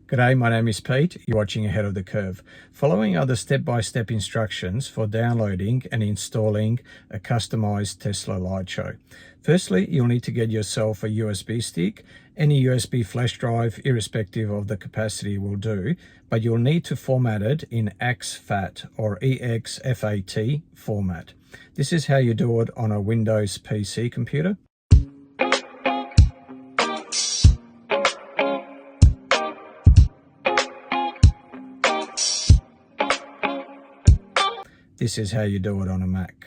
G'day, my name is Pete. You're watching Ahead of the Curve. Following are the step-by-step instructions for downloading and installing a customized Tesla LightShow. Firstly, you'll need to get yourself a USB stick. Any USB flash drive, irrespective of the capacity, will do, but you'll need to format it in exFAT or EXFAT format. This is how you do it on a Windows PC computer. This is how you do it on a Mac.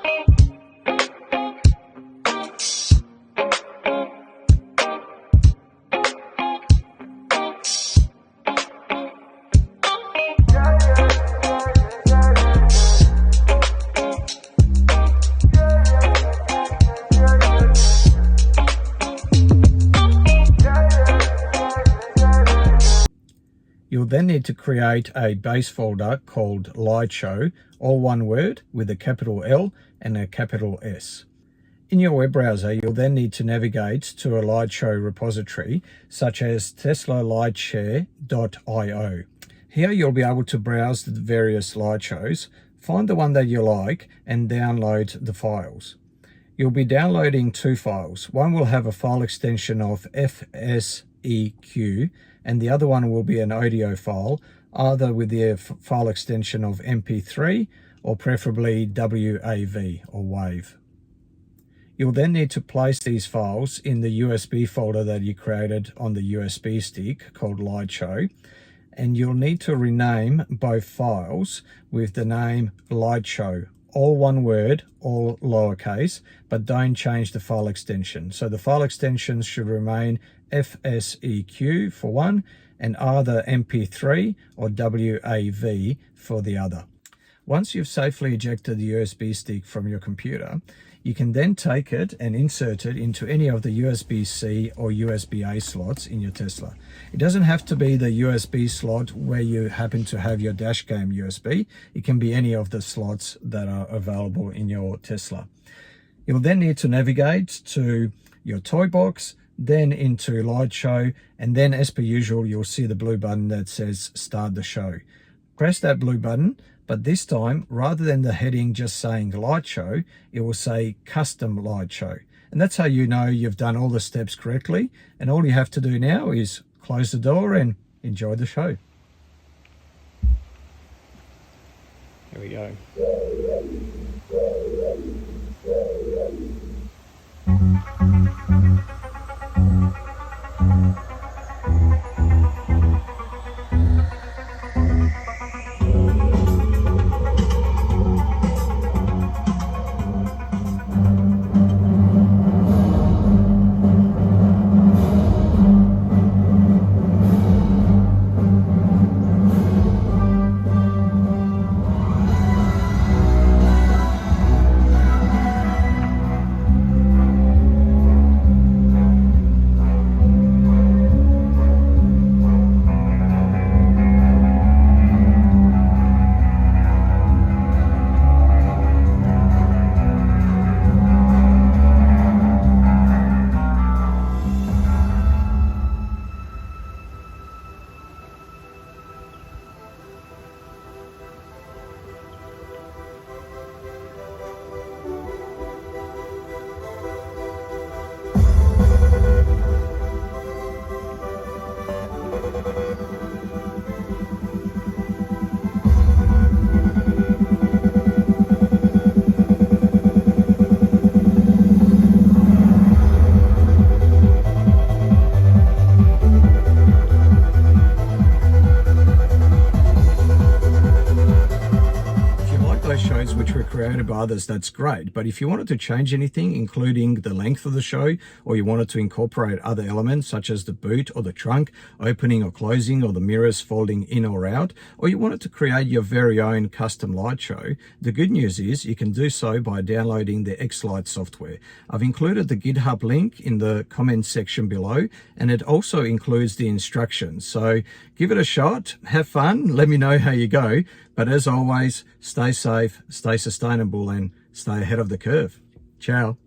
You'll then need to create a base folder called LightShow, all one word with a capital L and a capital S. In your web browser, you'll then need to navigate to a LightShow repository such as teslalightshare.io. Here you'll be able to browse the various LightShows, find the one that you like and download the files. You'll be downloading two files. One will have a file extension of FSEQ and the other one will be an audio file, either with the file extension of MP3 or preferably WAV or WAVE. You'll then need to place these files in the USB folder that you created on the USB stick called LightShow, and you'll need to rename both files with the name LightShow, all one word, all lowercase, but don't change the file extension. So the file extensions should remain FSEQ for one and either MP3 or WAV for the other. Once you've safely ejected the USB stick from your computer, you can then take it and insert it into any of the USB-C or USB-A slots in your Tesla. It doesn't have to be the USB slot where you happen to have your dashcam USB. It can be any of the slots that are available in your Tesla. You'll then need to navigate to your toy box, then into LightShow, and then as per usual, you'll see the blue button that says Start the Show. Press that blue button, but this time, rather than the heading just saying LightShow, it will say Custom LightShow. And that's how you know you've done all the steps correctly. And all you have to do now is close the door and enjoy the show. Here we go. Shows which were created by others, that's great, but if you wanted to change anything, including the length of the show, or you wanted to incorporate other elements such as the boot or the trunk opening or closing, or the mirrors folding in or out, or you wanted to create your very own custom light show, the good news is you can do so by downloading the X-Lite software. I've included the GitHub link in the comments section below, and it also includes the instructions. So give it a shot, have fun, let me know how you go. But as always, stay safe, stay sustainable, and stay ahead of the curve. Ciao.